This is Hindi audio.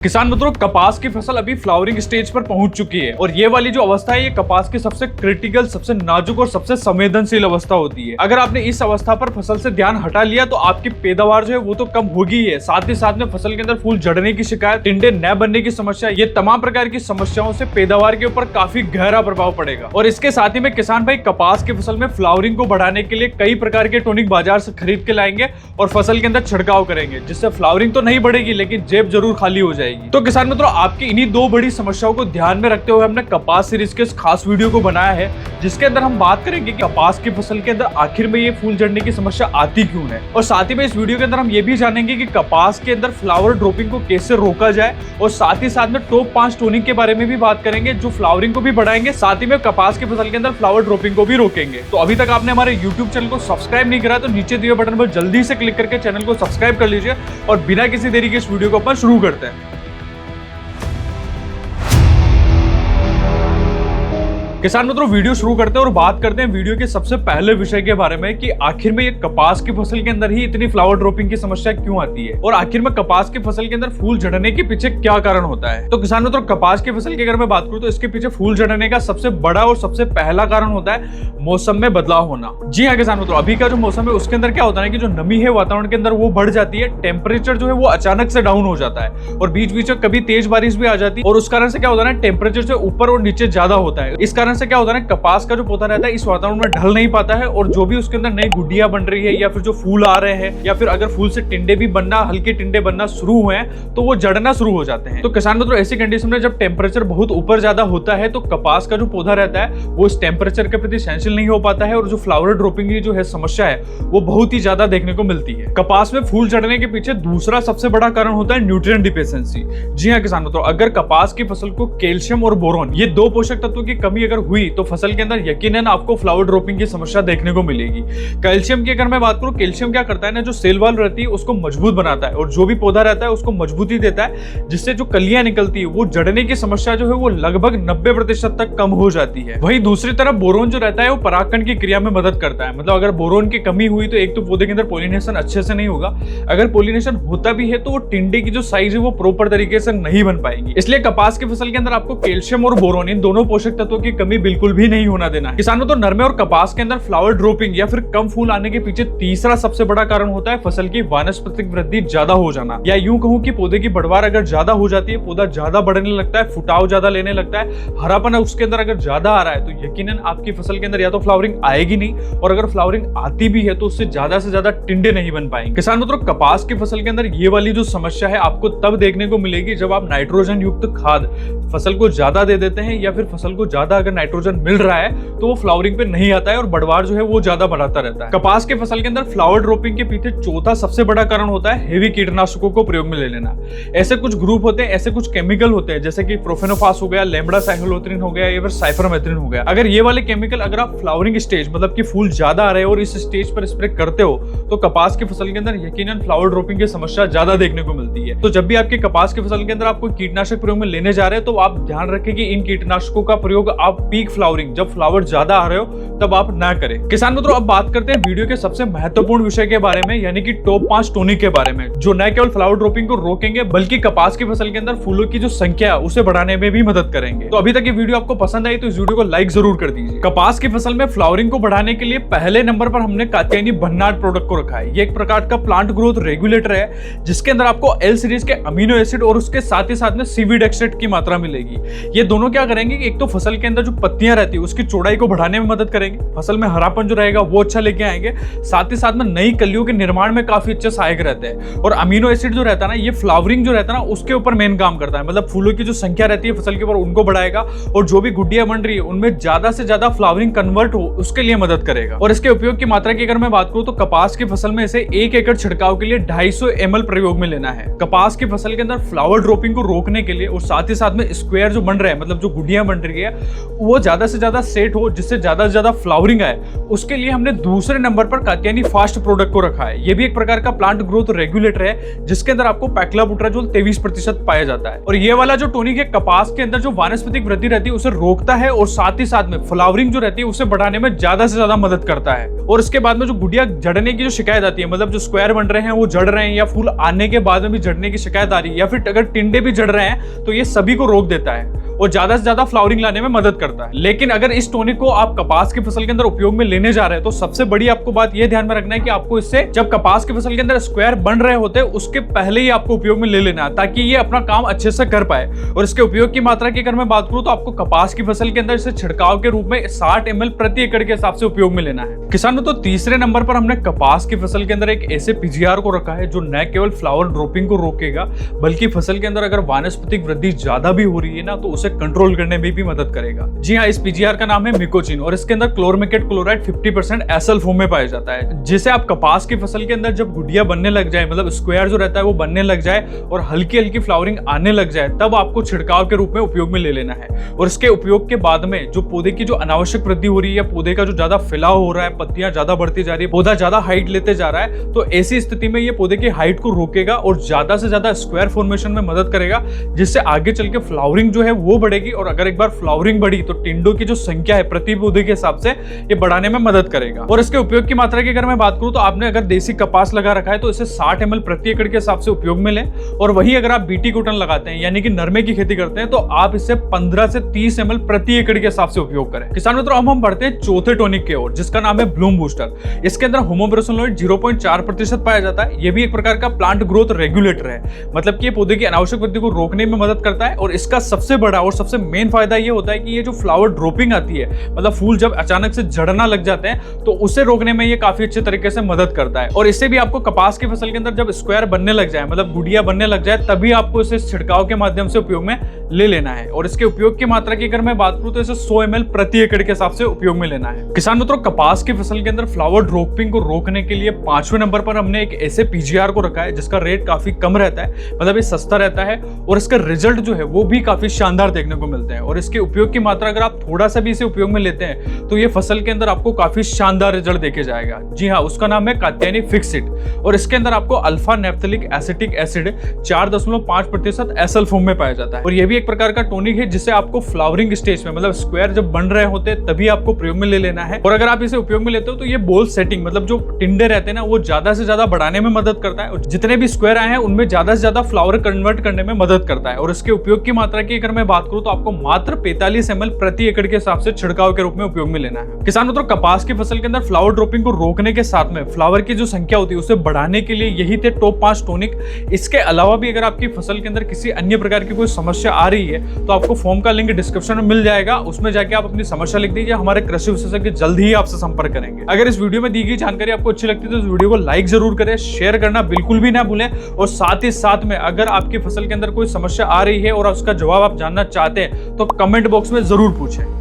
किसान मित्रों, कपास की फसल अभी फ्लावरिंग स्टेज पर पहुंच चुकी है और ये वाली जो अवस्था है ये कपास की सबसे क्रिटिकल, सबसे नाजुक और सबसे संवेदनशील अवस्था होती है। अगर आपने इस अवस्था पर फसल से ध्यान हटा लिया तो आपकी पैदावार जो है वो तो कम होगी है, साथ ही साथ में फसल के अंदर फूल झड़ने की शिकायत, टिंडे न बनने की समस्या, ये तमाम प्रकार की समस्याओं से पैदावार के ऊपर काफी गहरा प्रभाव पड़ेगा। और इसके साथ ही में किसान भाई कपास की फसल में फ्लावरिंग को बढ़ाने के लिए कई प्रकार के टॉनिक बाजार से खरीद के लाएंगे और फसल के अंदर छिड़काव करेंगे, जिससे फ्लावरिंग तो नहीं बढ़ेगी लेकिन जेब जरूर खाली हो जाएगी। तो किसान मित्रों, आपकी इन्हीं दो बड़ी समस्याओं को ध्यान में रखते हुए हमने कपास सीरीज के इस खास वीडियो को बनाया है, जिसके अंदर हम बात करेंगे कि कपास की फसल के अंदर आखिर में ये फूल झड़ने की समस्या आती क्यों है। और साथ ही में इस वीडियो के अंदर हम ये भी जानेंगे कि कपास के अंदर फ्लावर ड्रॉपिंग को कैसे रोका जाए, और साथ ही साथ में टॉप 5 टॉनिक के बारे में भी बात करेंगे जो फ्लावरिंग को भी बढ़ाएंगे, साथ ही में कपास की फसल के अंदर फ्लावर ड्रॉपिंग को भी रोकेंगे। तो अभी तक आपने हमारे YouTube चैनल को सब्सक्राइब नहीं करा तो नीचे दिए बटन पर जल्दी से क्लिक करके चैनल को सब्सक्राइब कर लीजिए और बिना किसी देरी के इस वीडियो को अपन शुरू करते हैं। किसान मित्रों, वीडियो शुरू करते हैं और बात करते हैं वीडियो के सबसे पहले विषय के बारे में कि आखिर में ये कपास की फसल के अंदर ही इतनी फ्लावर ड्रॉपिंग की समस्या क्यों आती है और आखिर में कपास की फसल के अंदर फूल झड़ने के पीछे क्या कारण होता है। तो किसान मित्रों, कपास की फसल की अगर मैं बात करूं तो इसके पीछे फूल झड़ने का सबसे बड़ा और सबसे पहला कारण होता है मौसम में बदलाव होना। जी हाँ किसान मित्रों, अभी का जो मौसम है उसके अंदर क्या होता है कि जो नमी है वातावरण के अंदर वो बढ़ जाती है, टेम्परेचर जो है वो अचानक से डाउन हो जाता है और बीच बीच में कभी तेज बारिश भी आ जाती है और उस कारण से क्या होता है, टेम्परेचर से ऊपर और नीचे ज्यादा होता है। इस कारण से क्या होता है, कपास का जो पौधा रहता है इस वातावरण में ढल नहीं पाता है और जो भी उसके अंदर नई गुड्डियां बन रही है या फिर जो फूल आ रहे हैं या फिर अगर फूल से टिंडे भी बनना, हल्के टिंडे बनना शुरू हुए हैं तो वो जड़ना शुरू हो जाते हैं। तो किसान मित्रों, ऐसी कंडीशन में जब टेम्परेचर बहुत ऊपर ज्यादा होता है तो कपास का जो पौधा रहता है वो इस टेम्परेचर के प्रति सेंसिटिव नहीं हो पाता है और जो फ्लावर ड्रॉपिंग की जो है समस्या है वो बहुत ही ज्यादा देखने को मिलती है। कपास में फूल झड़ने के पीछे दूसरा सबसे बड़ा कारण होता है न्यूट्रिएंट डिफिशियंसी। जी हाँ किसान मित्रों, अगर कपास की फसल को कैल्शियम और बोरोन ये दो पोषक तत्वों की कमी अगर हुई तो फसल के अंदर यकीनन आपको फ्लावर ड्रॉपिंग की समस्या देखने को मिलेगी। कैल्शियम की अगर मैं बात करूं, कैल्शियम क्या करता है ना, जो सेल वॉल रहती है उसको मजबूत बनाता है और जो भी पौधा रहता है उसको मजबूती देता है, जिससे जो कलियां निकलती है वो जड़ने की समस्या जो है वो लगभग 90% तक कम हो जाती है। वहीं दूसरी तरफ बोरोन जो रहता है वो परागकण की क्रिया में मदद करता है। मतलब अगर बोरोन की कमी हुई तो एक तो पौधे के अंदर पॉलिनेशन अच्छे से नहीं होगा, अगर पॉलिनेशन होता भी है तो वो टिंडे की जो साइज है वो प्रॉपर तरीके से नहीं बन पाएगी। इसलिए कपास की फसल के अंदर आपको कैल्शियम और बोरोन इन दोनों पोषक तत्वों की कमी बिल्कुल भी नहीं होना देना है। किसानों, तो नरमे और कपास के अंदर फ्लावर ड्रॉपिंग या फिर कम फूल आने के पीछे तीसरा सबसे बड़ा कारण होता है फसल की वानस्पतिक वृद्धि ज्यादा हो जाना, या यूं कहूं कि पौधे की बढ़वार अगर ज्यादा हो जाती है, पौधा ज्यादा बढ़ने लगता है, फुटाव ज्यादा लेने लगता है, हरापन उसके अंदर अगर ज्यादा आ रहा है तो यकीनन आपकी फसल के अंदर या तो फ्लावरिंग आएगी नहीं और अगर फ्लावरिंग आती भी है तो उससे ज्यादा से ज्यादा टिंडे नहीं बन पाएंगे। किसान मित्रों, कपास की फसल के अंदर ये वाली जो समस्या है आपको तब देखने को मिलेगी जब आप नाइट्रोजन युक्त खाद फसल को ज्यादा दे देते हैं या फिर फसल को ज्यादा अगर नाइट्रोजन मिल रहा है तो वो फ्लावरिंग पे नहीं आता है और बढ़वार जो है वो ज्यादा बढ़ाता रहता है। कपास के फसल के अंदर फ्लावर ड्रॉपिंग के पीछे चौथा सबसे बड़ा कारण होता है हेवी कीटनाशकों को प्रयोग में ले लेना। ऐसे कुछ ग्रुप होते हैं, ऐसे कुछ केमिकल होते हैं जैसे कि प्रोफेनोफास हो गया, लैम्बडासाइक्लोथ्रिन हो गया या फिर साइफरमेथ्रिन हो गया। अगर ये वाले केमिकल अगर आप फ्लावरिंग स्टेज मतलब कि फूल ज्यादा आ रहे हो और इस स्टेज पर स्प्रे करते हो तो कपास की फसल के अंदर यकीनन फ्लावर ड्रॉपिंग की समस्या ज्यादा देखने को मिलती है। तो जब भी आपके कपास की फसल के अंदर आपको कीटनाशक प्रयोग में लेने जा रहे हैं तो आप ध्यान रखें कि इन कीटनाशकों का प्रयोग आप पीक फ्लावरिंग जब फ्लावर ज्यादा आ रहे हो तब आप ना करें। किसान मित्रों, अब बात करते हैं वीडियो के सबसे महत्वपूर्ण विषय के बारे में, यानी कि टॉप 5 टॉनिक के बारे में, जो न केवल फ्लावर ड्रॉपिंग को रोकेंगे बल्कि कपास की फसल के अंदर फूलों की जो संख्या है उसे बढ़ाने में भी मदद करेंगे। तो अभी तक ये वीडियो आपको पसंद आई तो इस वीडियो को लाइक जरूर कर दीजिए। कपास की फसल में फ्लावरिंग को बढ़ाने के लिए पहले नंबर पर हमने कात्यायनी भन्नाट प्रोडक्ट को रखा है। ये एक प्रकार का प्लांट ग्रोथ रेगुलेटर है जिसके अंदर आपको एल सीरीज के अमीनो एसिड और उसके साथ ही साथ में सीवीड एक्सट्रैक्ट की मात्रा मिलेगी। ये दोनों क्या करेंगे कि एक तो फसल के अंदर जो पत्तियां रहती है उसकी चौड़ाई को बढ़ाने में मदद करेंगे, फसल में हरापन जो रहेगा वो अच्छा लेके आएंगे, साथ ही साथ में नई कलियों के निर्माण में काफी अच्छे सहायक रहते हैं। और अमीनो एसिड जो रहता है ना, ये फ्लावरिंग जो रहता है ना उसके ऊपर मेन काम करता है। मतलब फूलों की जो संख्या रहती है फसल के ऊपर उनको बढ़ाएगा और जो भी गुड्डियां बन रही है उनमें ज्यादा से ज्यादा फ्लावरिंग कन्वर्ट हो उसके लिए मदद करेगा। और इसके उपयोग की मात्रा की अगर मैं बात करूं तो कपास की फसल में इसे 1 एकड़ छिड़काव के लिए 250 ml प्रयोग में लेना है। कपास की फसल के अंदर फ्लावर ड्रॉपिंग को रोकने के लिए और साथ ही साथ में स्क्वायर जो बन रहा है मतलब जो गुड्डियां बन रही है वो ज्यादा से ज्यादा सेट हो, जिससे ज्यादा से ज्यादा फ्लावरिंग आए, उसके लिए हमने दूसरे नंबर पर कात्यायनी फास्ट प्रोडक्ट को रखा है। ये भी एक प्रकार का प्लांट ग्रोथ रेगुलेटर है, जिसके अंदर आपको पैक्लोबुटराजोल 23% पाया जाता है। और ये वाला जो टॉनिक है, कपास के अंदर जो वानस्पतिक वृद्धि रहती है उसे रोकता है और साथ ही साथ में फ्लावरिंग जो रहती है उसे बढ़ाने में ज्यादा से ज्यादा मदद करता है। और इसके बाद में जो गुड़िया झड़ने की जो शिकायत आती है, मतलब जो स्क्वायर बन रहे हैं वो झड़ रहे हैं, या फूल आने के बाद में भी झड़ने की शिकायत आ रही है, या फिर अगर टिंडे भी झड़ रहे हैं, तो ये सभी को रोक देता है और ज्यादा से ज्यादा फ्लावरिंग लाने में मदद करता है। लेकिन अगर इस टॉनिक को आप कपास की फसल के अंदर उपयोग में लेने जा रहे हैं, तो सबसे बड़ी आपको बात यह ध्यान में रखना है कि आपको इससे जब कपास की फसल के अंदर स्क्वायर बन रहे होते हैं उसके पहले ही आपको उपयोग में ले लेना है, ताकि ये अपना काम अच्छे से कर पाए। और इसके उपयोग की मात्रा की अगर मैं बात करूं तो आपको कपास की फसल के अंदर इसे छिड़काव के रूप में 60 ml प्रति एकड़ के हिसाब से उपयोग में लेना है। किसानों, तो तीसरे नंबर पर हमने कपास की फसल के अंदर एक ऐसे पीजीआर को रखा है जो न केवल फ्लावर ड्रॉपिंग को रोकेगा, बल्कि फसल के अंदर अगर वानस्पतिक वृद्धि ज्यादा भी हो रही है ना, तो उसे कंट्रोल करने में भी मदद करेगा। जी हाँ, इस पीजीआर का नाम है मिकोचिन और इसके अंदर क्लोरमेकेट क्लोराइड 50% एसल फॉर्म में पाया जाता है, जिसे आप कपास की फसल के अंदर जब गुड़िया बनने लग जाए, मतलब स्क्वायर जो रहता है वो बनने लग जाए और हल्की हल्की फ्लावरिंग आने लग जाए, तब आपको छिड़काव के रूप में उपयोग में ले लेना है। और इसके उपयोग के बाद में जो पौधे की जो अनावश्यक वृद्धि हो रही है, पौधे का जो ज्यादा फैलाव हो रहा है, पत्तियां ज्यादा बढ़ती जा रही है, पौधा ज्यादा हाइट लेते जा रहा है, तो ऐसी स्थिति में ये पौधे की हाइट को रोकेगा और ज्यादा से ज्यादा स्क्वायर फॉर्मेशन में मदद करेगा, जिससे आगे चल के फ्लावरिंग जो है वो बढ़ेगी। और अगर एक बार फ्लावरिंग बढ़ी तो टिंडों की जो संख्या है प्रति पौधे के हिसाब से ये बढ़ाने में मदद करेगा। और इसके उपयोग की मात्रा की अगर मैं बात करूं तो आपने अगर देसी कपास लगा रखा है तो इसे 60 ml प्रति एकड़ के हिसाब से उपयोग में लें। और वही अगर आप बीटी कॉटन लगाते हैं, यानी कि नरमे की खेती करते हैं, तो आप इसे 15 से 30 ml प्रति एकड़ के हिसाब से उपयोग करें। किसान मित्रों, अब हम बढ़ते हैं चौथे टॉनिक की ओर, जिसका नाम है ब्लूम बूस्टर। इसके अंदर होमोब्रोसिनोइड 0.4% पाया जाता है। यह भी एक प्रकार का प्लांट ग्रोथ रेगुलेटर है, मतलब कि ये पौधे की अनावश्यक वृद्धि को रोकने में मदद करता है। और इसका सबसे बड़ा और सबसे मेन फायदा ये होता है कि ये जो फ्लावर ड्रॉपिंग आती है, मतलब फूल जब अचानक से झड़ना लग जाते हैं, तो उसे रोकने में ये काफी अच्छे तरीके से मदद करता है। और इससे भी आपको कपास की फसल के अंदर जब स्क्वायर बनने लग जाए, मतलब गुड़िया बनने लग जाए, तभी आपको इसे छिड़काव के माध्यम से उपयोग में ले लेना है। और इसके उपयोग की मात्रा की अगर मैं बात करूं तो इसे 100 ml प्रति एकड़ के हिसाब से उपयोग में लेना है। किसान मित्रों, कपास की फसल के अंदर फ्लावर ड्रॉपिंग को रोकने के लिए 5वें नंबर पर हमने एक ऐसे पीजीआर को रखा है जिसका रेट काफी कम रहता है, मतलब ये सस्ता रहता है और इसका रिजल्ट जो है वो भी काफी शानदार देखने को मिलते हैं। और इसके उपयोग की मात्रा अगर आप थोड़ा सा भी इसे उपयोग में लेते हैं तो ये फसल के अंदर आपको काफी शानदार रिजल्ट देखे जाएगा। जी हाँ, उसका नाम है कात्यायनी फिक्सिट और इसके अंदर आपको अल्फा नेफ्थेलिक एसिटिक एसिड 4.5% एसल फॉर्म में पाया जाता है। और यह भी एक प्रकार का टॉनिक है जिसे आपको फ्लावरिंग स्टेज में, मतलब स्क्वायर जब बन रहे होते हैं तभी आपको प्रयोग में ले लेना है। और अगर आप इसे उपयोग में लेते हो तो ये बॉल सेटिंग, मतलब जो टिंडे रहते हैं ना, वो ज्यादा से ज्यादा बढ़ाने में मदद करता है और जितने भी स्क्वायर आए हैं उनमें ज्यादा से ज्यादा फ्लावर कन्वर्ट करने में मदद करता है। और इसके उपयोग की मात्रा की अगर मैं बात करूं तो आपको मात्र 45 ml प्रति एकड़ के हिसाब से छिड़काव के रूप में उपयोग में लेना है। किसान मित्रों, कपास की फसल के अंदर फ्लावर ड्रॉपिंग को रोकने के साथ में फ्लावर की जो संख्या होती है उसे बढ़ाने के लिए यही थे टॉप 5 टॉनिक। इसके अलावा भी अगर आपकी फसल के अंदर किसी अन्य प्रकार की कोई समस्या आ रही है तो आपको फॉर्म का लिंक डिस्क्रिप्शन में मिल जाएगा, उसमें जाके आप अपनी समस्या लिख दीजिए, हमारे कृषि विशेषज्ञ जल्द ही आपसे संपर्क करेंगे। अगर इस वीडियो में दी गई जानकारी आपको अच्छी लगती है तो इस वीडियो को लाइक जरूर करें, शेयर करना बिल्कुल भी ना भूलें और साथ ही साथ में अगर आपकी फसल के अंदर कोई समस्या आ रही है और उसका जवाब आप जानना चाहते हैं तो कमेंट बॉक्स में जरूर पूछें।